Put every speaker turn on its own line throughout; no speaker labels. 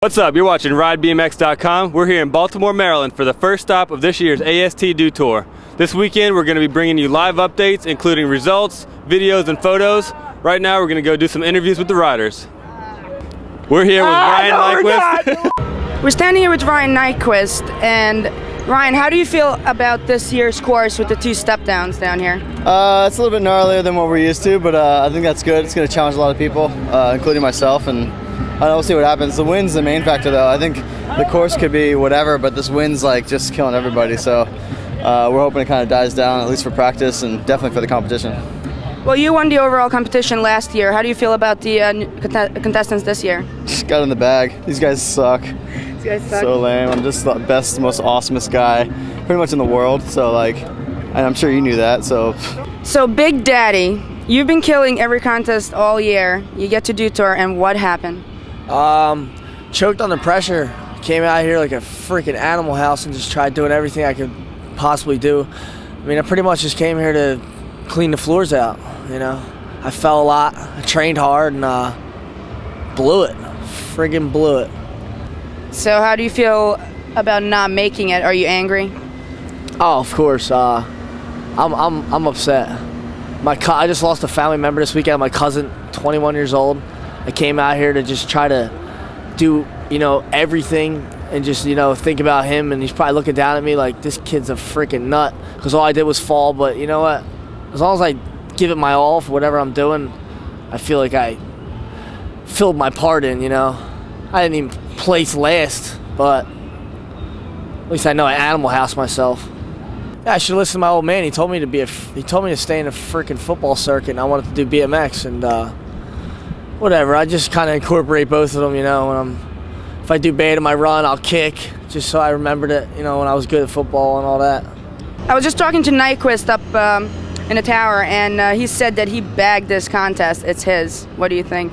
What's up? You're watching RideBMX.com. We're here in Baltimore, Maryland for the first stop of this year's AST Dew Tour. This weekend we're going to be bringing you live updates including results, videos, and photos. Right now we're going to go do some interviews with the riders. We're here with Ryan Nyquist.
We're standing here with Ryan Nyquist, and Ryan, how do you feel about this year's course with the two step downs down here?
It's a little bit gnarlier than what we're used to, but I think that's good. It's going to challenge a lot of people, including myself, and we'll see what happens. The wind's the main factor, though. I think the course could be whatever, but this wind's like just killing everybody. So we're hoping it kind of dies down, at least for practice and definitely for the competition.
Well, you won the overall competition last year. How do you feel about the contestants this year?
Just got in the bag. These guys suck.
These guys suck.
So lame. I'm just the best, most awesomest guy pretty much in the world. So like, and I'm sure you knew that. So
Big Daddy, you've been killing every contest all year. You get to Dew Tour, and what happened?
Choked on the pressure. Came out here like a freaking Animal House and just tried doing everything I could possibly do. I mean, I pretty much just came here to clean the floors out, you know. I fell a lot, I trained hard, and blew it. Friggin' blew it.
So how do you feel about not making it? Are you angry?
Oh, of course. I'm upset. I just lost a family member this weekend. My cousin, 21 years old. I came out here to just try to do, you know, everything and just, you know, think about him, and he's probably looking down at me like, this kid's a freaking nut, because all I did was fall. But you know what? As long as I give it my all for whatever I'm doing, I feel like I filled my part in, you know. I didn't even place last, but at least I know I Animal House myself. Yeah, I should listen to my old man. He told me to stay in a freaking football circuit, and I wanted to do BMX, and whatever. I just kind of incorporate both of them, you know. If I do bad in my run, I'll kick, just so I remembered it, you know, when I was good at football and all that.
I was just talking to Nyquist up in the tower, and he said that he bagged this contest. It's his. What do you think?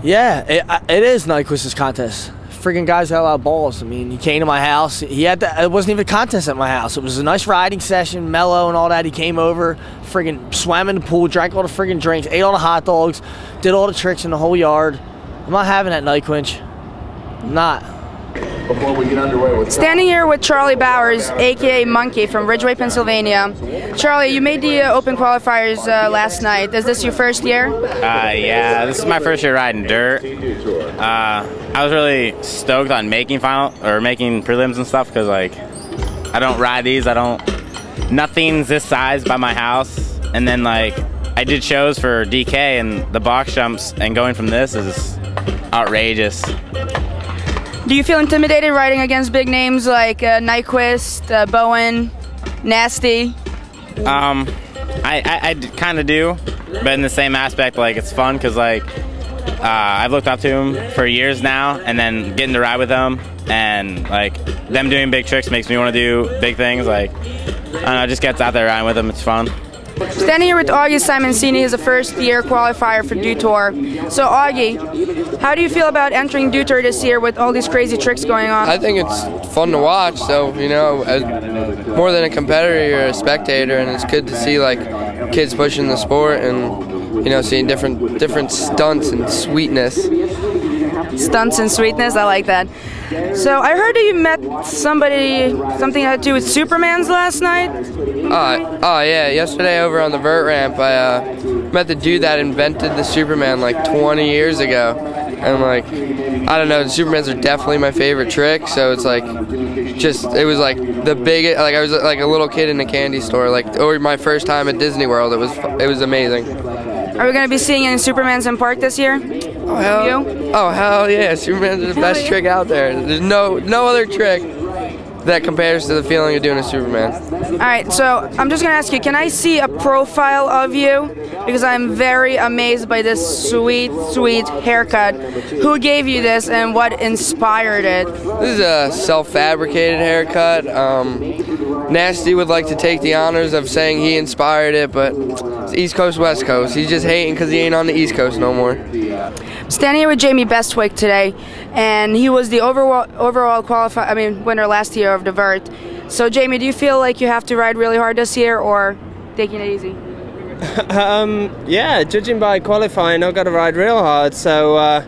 Yeah, it is Nyquist's contest. Freaking guys got a lot of balls. I mean, he came to my house. It wasn't even a contest at my house. It was a nice riding session, mellow and all that. He came over, friggin' swam in the pool, drank all the friggin' drinks, ate all the hot dogs, did all the tricks in the whole yard. I'm not having that, Nyquist. I'm not.
Before we get underway with
standing here with Charlie Bowers, aka Monkey, from Ridgeway, Pennsylvania. Charlie, you made the Open qualifiers last night. Is this your first year?
Yeah, this is my first year riding dirt. I was really stoked on making prelims and stuff, because like I don't ride these. Nothing's this size by my house. And then like I did shows for DK, and the box jumps, and going from this is outrageous.
Do you feel intimidated riding against big names like Nyquist, Bowen, Nasty?
I kind of do, but in the same aspect, like it's fun, because like I've looked up to him for years now, and then getting to ride with them and like them doing big tricks makes me want to do big things. Like I don't know, just gets out there riding with them. It's fun.
Standing here with Augie Simoncini, he's a first-year qualifier for Dew Tour. So Augie, how do you feel about entering Dew Tour this year with all these crazy tricks going on?
I think it's fun to watch. So you know, more than a competitor, you're a spectator, and it's good to see like kids pushing the sport and you know seeing different stunts and sweetness.
Stunts and sweetness, I like that. So I heard that you met something had to do with Supermans last night?
Oh yeah, yesterday over on the vert ramp, I met the dude that invented the Superman like 20 years ago. And like, I don't know, the Supermans are definitely my favorite trick, so it's like, it was like the biggest, like I was like a little kid in a candy store, like, or my first time at Disney World. It was amazing.
Are we going to be seeing any Supermans in park this year?
Oh hell yeah, Superman's the best trick out there. There's no other trick that compares to the feeling of doing a Superman.
Alright, so I'm just gonna ask you, can I see a profile of you? Because I'm very amazed by this sweet, sweet haircut. Who gave you this and what inspired it?
This is a self-fabricated haircut. Nasty would like to take the honors of saying he inspired it, but it's East Coast, West Coast. He's just hating because he ain't on the East Coast no more.
Standing here with Jamie Bestwick today, and he was the overall winner last year of the vert. So Jamie, do you feel like you have to ride really hard this year, or taking it easy?
Yeah, judging by qualifying, I've got to ride real hard. So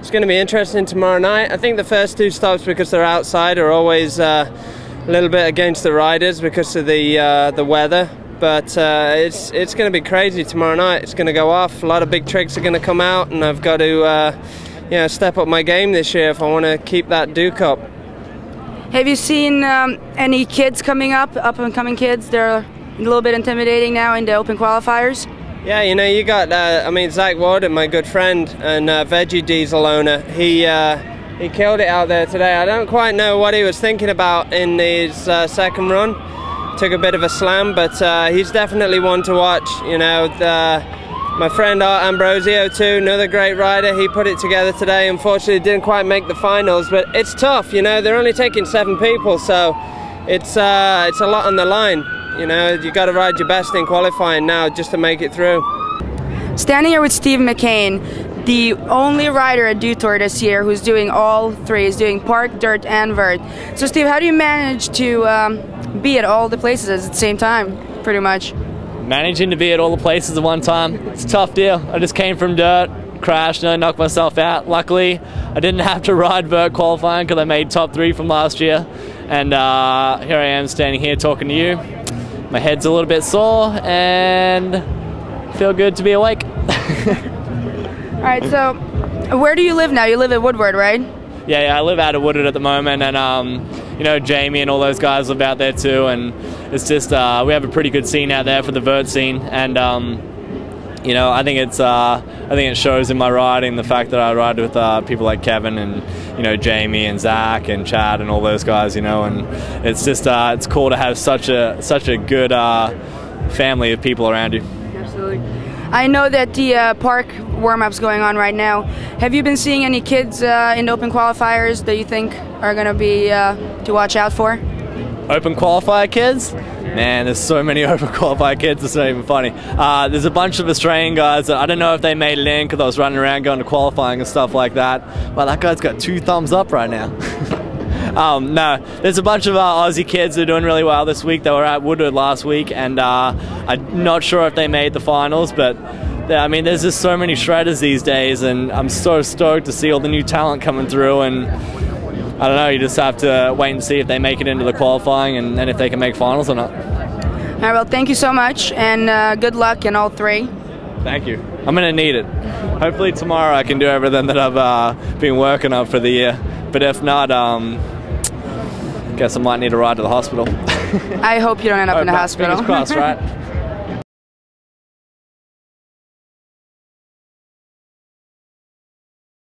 It's going to be interesting tomorrow night. I think the first 2 stops, because they're outside, are always a little bit against the riders because of the weather. But it's going to be crazy tomorrow night. It's going to go off. A lot of big tricks are going to come out, and I've got to step up my game this year if I want to keep that Dew Cup.
Have you seen any kids coming up and coming kids? They're a little bit intimidating now in the open qualifiers.
Yeah, you know, you got, Zach Warden, my good friend, and Veggie Diesel owner. He killed it out there today. I don't quite know what he was thinking about in his second run. Took a bit of a slam, but he's definitely one to watch. You know, my friend Art Ambrosio too, another great rider. He put it together today. Unfortunately, didn't quite make the finals, but it's tough. You know, they're only taking 7 people, so it's a lot on the line. You know, you got to ride your best in qualifying now just to make it through.
Standing here with Steve McCain, the only rider at Dew Tour this year who's doing all 3. He's doing park, dirt, and vert. So Steve, how do you manage to be at all the places at the same time, pretty much?
Managing to be at all the places at one time, it's a tough deal. I just came from dirt, crashed, and I knocked myself out. Luckily, I didn't have to ride vert qualifying because I made top 3 from last year. And here I am standing here talking to you. My head's a little bit sore and feel good to be awake.
All right, so where do you live now? You live at Woodward, right?
Yeah, I live out of Woodward at the moment, and you know, Jamie and all those guys live out there too, and it's just we have a pretty good scene out there for the vert scene, and you know, I think it shows in my riding, the fact that I ride with people like Kevin and, you know, Jamie and Zach and Chad and all those guys, you know, and it's just it's cool to have such a good family of people around you.
Absolutely. I know that the park warm-up's going on right now. Have you been seeing any kids in the open qualifiers that you think are going to be to watch out for?
Open qualifier kids? Man, there's so many open qualifier kids, it's not even funny. There's a bunch of Australian guys that I don't know if they made it in because I was running around going to qualifying and stuff like that. Well, that guy's got 2 thumbs up right now. No, there's a bunch of Aussie kids that are doing really well this week. They were at Woodward last week, and I'm not sure if they made the finals, but I mean, there's just so many shredders these days, and I'm so stoked to see all the new talent coming through, and I don't know, you just have to wait and see if they make it into the qualifying and if they can make finals or not.
All right, well, thank you so much, and good luck in all 3.
Thank you. I'm going to need it. Hopefully tomorrow I can do everything that I've been working on for the year, but if not, guess I might need a ride to the hospital.
I hope you don't end up in the hospital.
Fingers crossed, right?